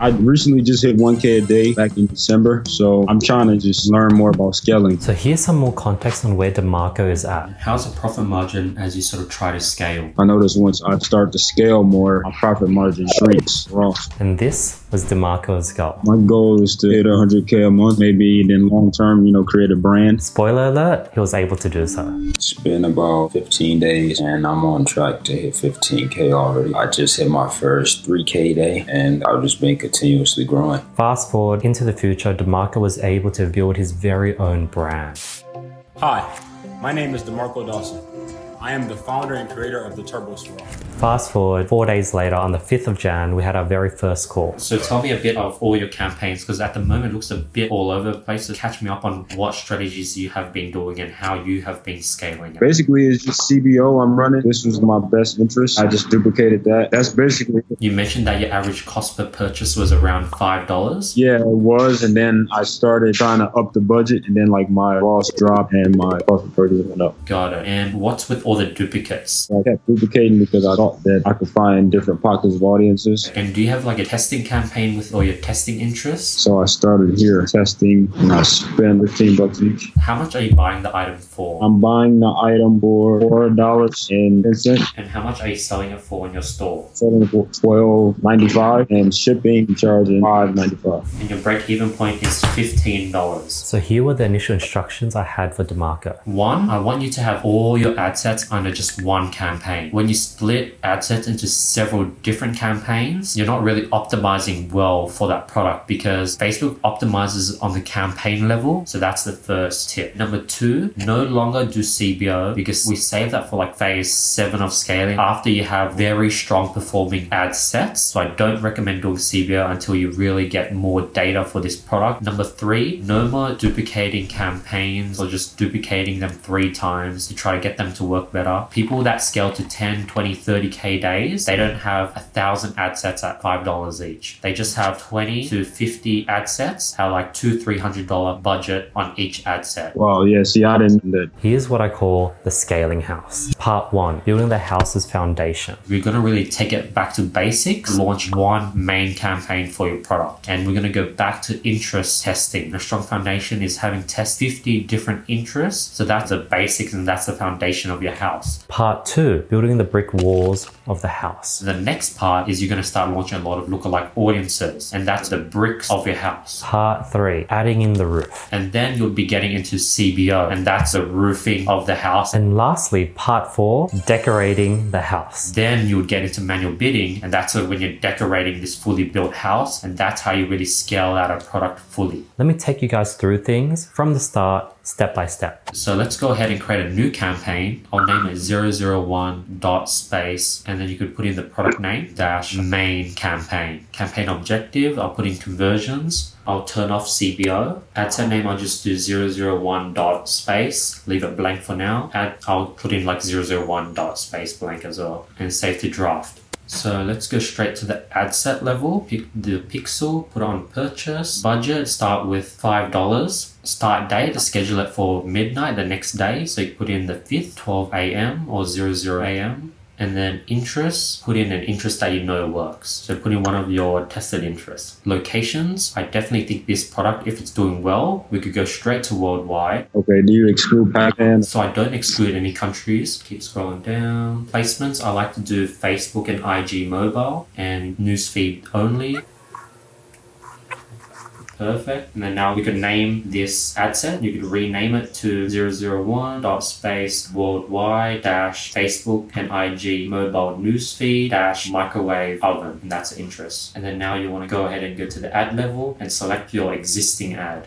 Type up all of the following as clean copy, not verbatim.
I recently just hit 1K a day back in December, so I'm trying to just learn more about scaling. So here's some more context on where DeMarco is at. How's the profit margin as you sort of try to scale? I notice once I start to scale more, my profit margin shrinks off. And this was DeMarco's goal. My goal is to hit 100K a month, maybe then long term, create a brand. Spoiler alert, he was able to do so. It's been about 15 days and I'm on track to hit 15K already. I just hit my first 3K day and I've just been continuously growing. Fast forward into the future, DeMarco was able to build his very own brand. Hi, my name is DeMarco Dawson. I am the founder and creator of the Turbo Swirl. Fast forward 4 days later, on the 5th of Jan, we had our very first call. So tell me a bit of all your campaigns, because at the moment it looks a bit all over the place. So catch me up on what strategies you have been doing and how you have been scaling it. Basically, it's just CBO I'm running. This was my best interest. I just duplicated that. That's basically it. You mentioned that your average cost per purchase was around $5. Yeah, it was. And then I started trying to up the budget, and then my loss dropped and my cost per purchase went up. Got it. And what's with all the duplicates? I kept duplicating because I thought that I could find different pockets of audiences. And do you have a testing campaign with all your testing interests? So I started here testing and I spent $15 each. How much are you buying the item for? I'm buying the item for $4.10. And how much are you selling it for in your store? Selling it for $12.95 and shipping charging $5.95. And your break-even point is $15. So here were the initial instructions I had for DeMarco. 1, I want you to have all your ad sets under just one campaign. When you split ad sets into several different campaigns, you're not really optimizing well for that product because Facebook optimizes on the campaign level. So that's the first tip. Number 2, no longer do CBO because we save that for phase 7 of scaling after you have very strong performing ad sets. So I don't recommend doing CBO until you really get more data for this product. Number 3, no more duplicating campaigns or just duplicating them 3 times to try to get them to work better. People that scale to 10, 20, 30K days, they don't have 1,000 ad sets at $5 each. They just have 20 to 50 ad sets, have $200-$300 budget on each ad set. Wow, yeah, see, I didn't do that. Here's what I call the scaling house. Part 1, building the house's foundation. We're going to really take it back to basics, launch one main campaign for your product. And we're going to go back to interest testing. A strong foundation is having test 50 different interests. So that's the basics and that's the foundation of your house. Part 2, building the brick walls of the house. The next part is you're going to start launching a lot of lookalike audiences, and that's the bricks of your house. Part 3, adding in the roof. And then you'll be getting into CBO, and that's the roofing of the house. And lastly, part 4, decorating the house. Then you would get into manual bidding, and that's when you're decorating this fully built house, and that's how you really scale out a product fully. Let me take you guys through things from the start, step by step. So let's go ahead and create a new campaign. I'll name it 001.space, and then you could put in the product name -main campaign. Campaign objective, I'll put in conversions. I'll turn off CBO. Ad set name, I'll just do 001.space. Leave it blank for now. I'll put in 001.space blank as well and save to draft. So let's go straight to the ad set level. Pick the pixel, put on purchase, budget, start with $5. Start date, schedule it for midnight the next day. So you put in the 5th, 12 a.m. or 00 a.m. And then interests, put in an interest that you know works. So put in one of your tested interests. Locations, I definitely think this product, if it's doing well, we could go straight to worldwide. Okay, do you exclude Pakistan? So I don't exclude any countries. Keep scrolling down. Placements, I like to do Facebook and IG mobile and newsfeed only. Perfect. And then now we could name this ad set. You could rename it to 001.space worldwide Facebook and IG mobile newsfeed microwave oven. And that's interest. And then now you want to go ahead and go to the ad level and select your existing ad.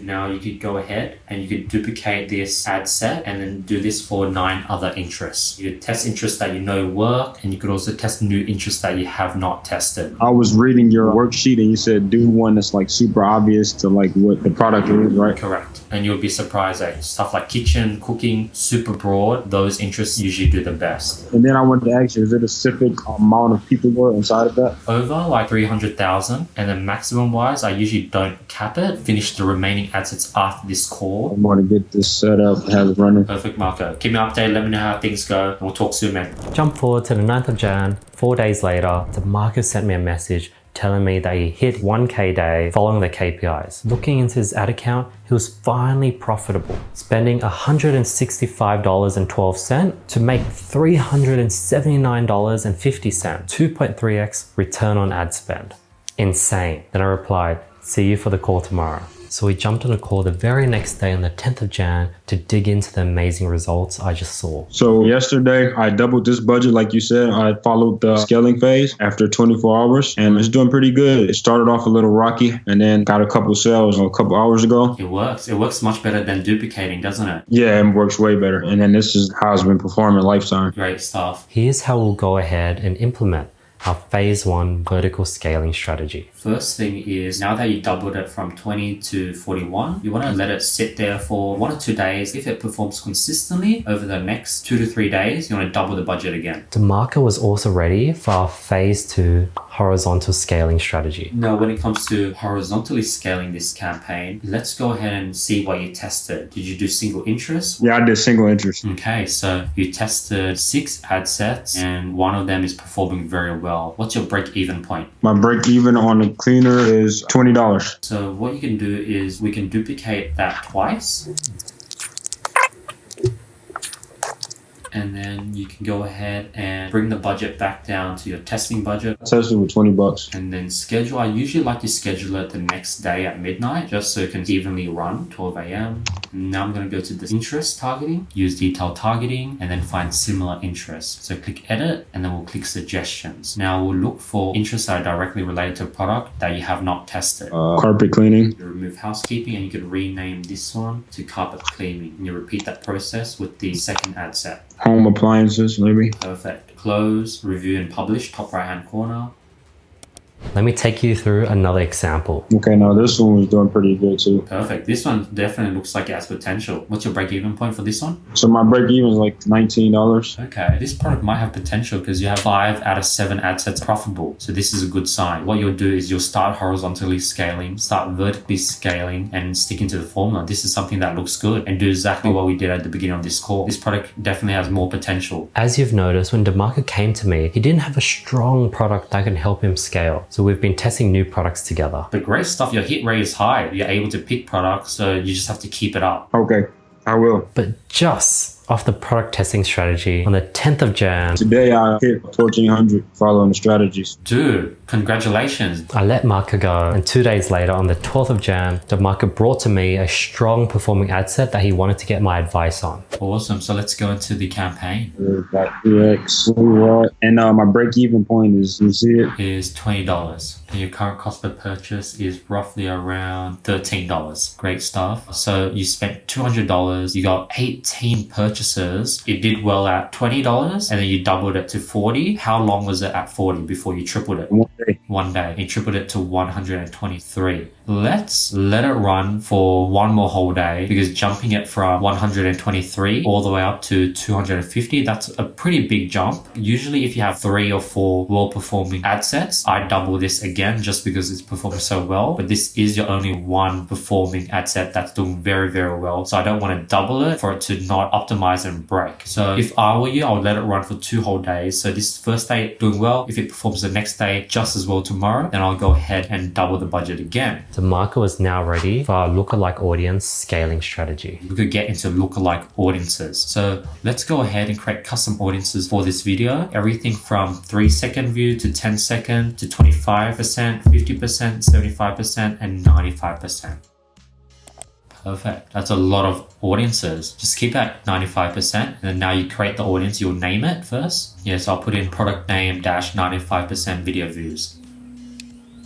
Now you could go ahead and you could duplicate this ad set and then do this for 9 other interests. You could test interests that you know work, and you could also test new interests that you have not tested. I was reading your worksheet and you said do one that's super obvious to what the product is, right? Correct. And you'll be surprised that stuff like kitchen, cooking, super broad, those interests usually do the best. And then I wanted to ask you, is there a specific amount of people who are inside of that? Over 300,000, and then maximum wise, I usually don't cap it. Finish the remaining ad sets after this call. I'm going to get this set up, have it running. Perfect, Marco. Keep me updated, let me know how things go, and we'll talk soon, man. Jump forward to the 9th of Jan, 4 days later, DeMarco sent me a message telling me that he hit 1K day following the KPIs. Looking into his ad account, he was finally profitable, spending $165.12 to make $379.50, 2.3x return on ad spend. Insane. Then I replied, see you for the call tomorrow. So we jumped on a call the very next day on the 10th of Jan to dig into the amazing results I just saw. So yesterday, I doubled this budget. Like you said, I followed the scaling phase after 24 hours and it's doing pretty good. It started off a little rocky and then got a couple sales a couple hours ago. It works. It works much better than duplicating, doesn't it? Yeah, it works way better. And then this is how it's been performing lifetime. Great stuff. Here's how we'll go ahead and implement our phase 1 vertical scaling strategy. First thing is, now that you doubled it from 20 to 41, you want to let it sit there for 1 or 2 days. If it performs consistently over the next 2 to 3 days, you want to double the budget again. DeMarco was also ready for our phase 2 horizontal scaling strategy. Now, when it comes to horizontally scaling this campaign, let's go ahead and see what you tested. Did you do single interest? Yeah, I did single interest. Okay, so you tested 6 ad sets and one of them is performing very well. What's your break-even point? My break even on the cleaner is $20. So what you can do is we can duplicate that twice. And then you can go ahead and bring the budget back down to your testing budget. I tested with $20. And then schedule. I usually like to schedule it the next day at midnight just so it can evenly run, 12 a.m. Now I'm going to go to the interest targeting, use detailed targeting, and then find similar interests. So click edit and then we'll click suggestions. Now we'll look for interests that are directly related to a product that you have not tested. Carpet cleaning. You remove housekeeping and you could rename this one to carpet cleaning. And you repeat that process with the second ad set. Home appliances, maybe. Perfect. Close, review and publish, top right hand corner. Let me take you through another example. Okay, now this one was doing pretty good too. Perfect. This one definitely looks like it has potential. What's your break-even point for this one? So my break even is like $19. Okay, this product might have potential because you have 5 out of 7 ad sets profitable. So this is a good sign. What you'll do is you'll start horizontally scaling, start vertically scaling, and sticking to the formula. This is something that looks good and do exactly what we did at the beginning of this call. This product definitely has more potential. As you've noticed, when DeMarco came to me, he didn't have a strong product that can help him scale. So we've been testing new products together. But great stuff. Your hit rate is high. You're able to pick products, so you just have to keep it up. Okay, I will. But just off the product testing strategy on the 10th of Jan, Today I hit 1,400 following the strategies. Dude, congratulations. I let Marco go, and 2 days later on the 12th of Jan, DeMarco brought to me a strong performing ad set that he wanted to get my advice on. Awesome. So let's go into the campaign. And my break-even point is, you see it? Is $20. And your current cost per purchase is roughly around $13. Great stuff. So you spent $200. You got 18 purchases. It did well at $20 and then you doubled it to 40. How long was it at 40 before you tripled it? 1 day. 1 day. You tripled it to 123. Let's let it run for one more whole day because jumping it from 123 all the way up to 250, that's a pretty big jump. Usually if you have 3 or 4 well-performing ad sets, I double this again just because it's performing so well. But this is your only one performing ad set that's doing very, very well. So I don't want to double it for it to not optimize and break. So if I were you, I would let it run for 2 whole days. So this first day doing well. If it performs the next day just as well tomorrow, then I'll go ahead and double the budget again. DeMarco is now ready for our lookalike audience scaling strategy. We could get into lookalike audiences. So let's go ahead and create custom audiences for this video. Everything from 3-second view to 10-second to 25%, 50%, 75%, and 95%. Perfect. That's a lot of audiences. Just keep at 95%. And then now you create the audience, you'll name it first. Yes, I'll put in product name dash 95% video views.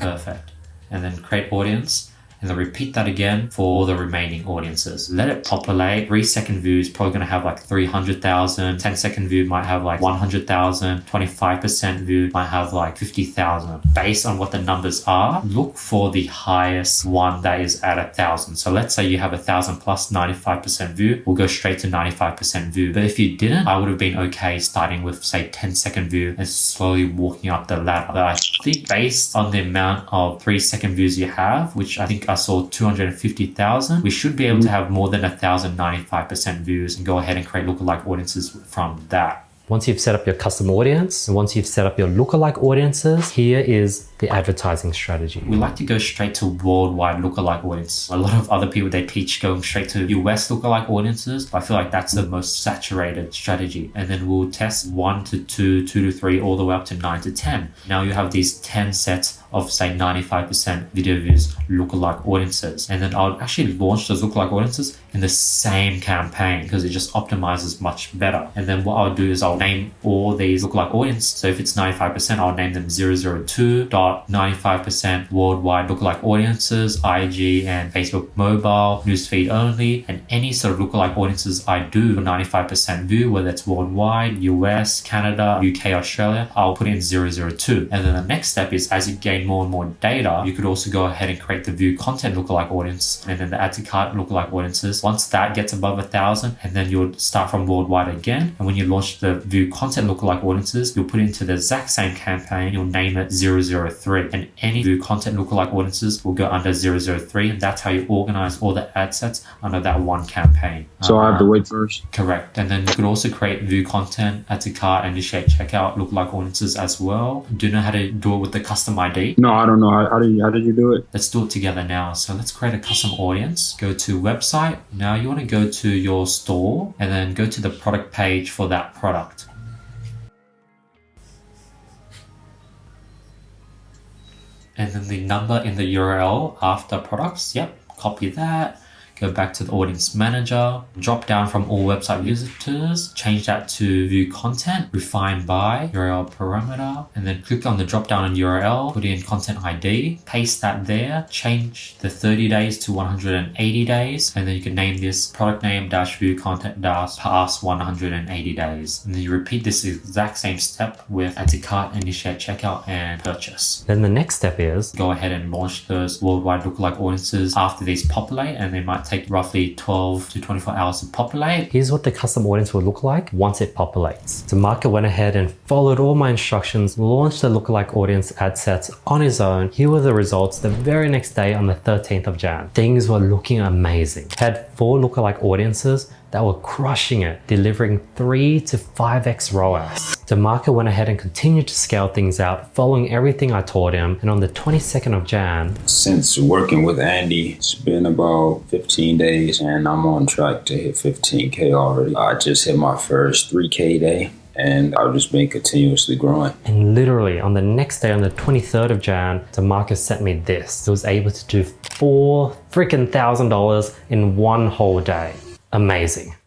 Perfect. And then create audience. And then repeat that again for all the remaining audiences. Let it populate. 3-second view is probably going to have like 300,000. 10-second view might have like 100,000. 25% view might have like 50,000. Based on what the numbers are, look for the highest one that is at 1,000. So let's say you have 1,000 plus 95% view. We'll go straight to 95% view. But if you didn't, I would have been okay starting with say 10-second view and slowly walking up the ladder. But I think based on the amount of 3-second views you have, which I think I saw 250,000. We should be able to have more than 1,095% views and go ahead and create lookalike audiences from that. Once you've set up your custom audience and once you've set up your lookalike audiences, here is the advertising strategy. We like to go straight to worldwide lookalike audience. A lot of other people, they teach going straight to US lookalike audiences, but I feel like that's the most saturated strategy. And then we'll test 1 to 2, 2 to 3, all the way up to 9 to 10. Now you have these 10 sets of say 95% video views lookalike audiences. And then I'll actually launch those lookalike audiences in the same campaign because it just optimizes much better. And then what I'll do is I'll name all these lookalike audiences. So if it's 95%, I'll name them 002.95% worldwide lookalike audiences, IG and Facebook mobile, newsfeed only, and any sort of lookalike audiences I do for 95% view, whether it's worldwide, US, Canada, UK, Australia, I'll put in 002. And then the next step is as you gain more and more data, you could also go ahead and create the view content lookalike audience and then the add to cart lookalike audiences. Once that gets above 1,000, and then you'll start from worldwide again. And when you launch the view content lookalike audiences, you'll put it into the exact same campaign. You'll name it 003, and any view content lookalike audiences will go under 003, and that's how you organize all the ad sets under that one campaign. So I have to wait first? Correct. And then you could also create view content, add to cart, initiate checkout lookalike audiences as well. Do you know how to do it with the custom ID? No, I don't know. How did you do it? Let's do it together now. So let's create a custom audience. Go to website. Now you want to go to your store and then go to the product page for that product. And then the number in the URL after products. Yep, copy that. Go back to the audience manager, drop down from all website visitors, change that to view content, refine by URL parameter, and then click on the drop down on URL, put in content ID, paste that there, change the 30 days to 180 days, and then you can name this product name dash view content dash past 180 days. And then you repeat this exact same step with add to cart, initiate checkout, and purchase. Then the next step is go ahead and launch those worldwide lookalike audiences after these populate, and they might take roughly 12 to 24 hours to populate. Here's what the custom audience will look like once it populates. The marketer went ahead and followed all my instructions, launched the lookalike audience ad sets on his own. Here were the results the very next day on the 13th of Jan. Things were looking amazing. Had 4 lookalike audiences that were crushing it, delivering 3 to 5x ROAS. The marketer went ahead and continued to scale things out, following everything I taught him. And on the 22nd of Jan, since working with Andy, it's been about 15 days and I'm on track to hit 15K already. I just hit my first 3K day, and I've just been continuously growing. And literally on the next day, on the 23rd of Jan, the marketer sent me this. It was able to do $4,000 in one whole day. Amazing.